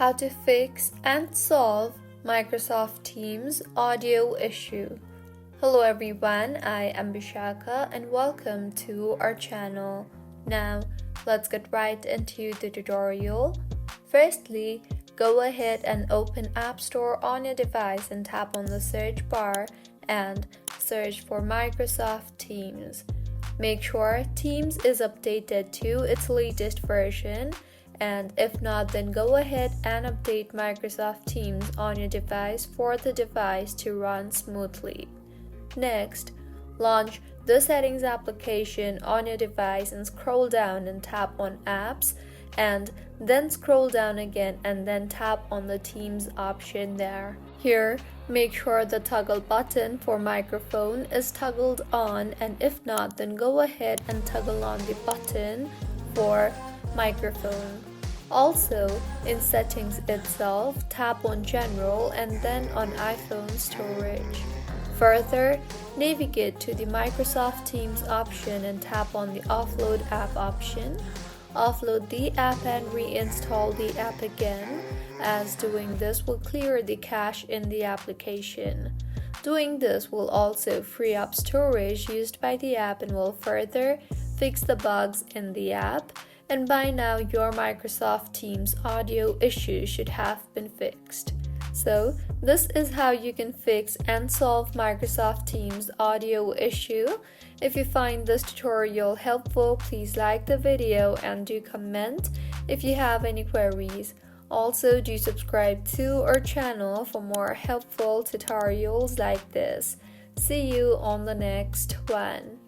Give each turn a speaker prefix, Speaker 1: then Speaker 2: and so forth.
Speaker 1: how to fix and solve Microsoft Teams audio issue. Hello everyone, I am Bishaka and welcome to our channel. Now, let's get right into the tutorial. Firstly, go ahead and open App Store on your device and tap on the search bar and search for Microsoft Teams. Make sure Teams is updated to its latest version, and if not, then go ahead and update Microsoft Teams on your device for the device to run smoothly. Next, launch the Settings application on your device and scroll down and tap on Apps, and then scroll down again and then tap on the Teams option there. Here, make sure the toggle button for microphone is toggled on, and if not, then go ahead and toggle on the button for microphone. Also, in settings itself, tap on General and then on iPhone storage. Further, navigate to the Microsoft Teams option and tap on the Offload App option. Offload the app and reinstall the app again, as doing this will clear the cache in the application. Doing this will also free up storage used by the app and will further fix the bugs in the app. And by now, your Microsoft Teams audio issue should have been fixed. So, this is how you can fix and solve Microsoft Teams audio issue. If you find this tutorial helpful, please like the video and do comment if you have any queries. Also, do subscribe to our channel for more helpful tutorials like this. See you on the next one.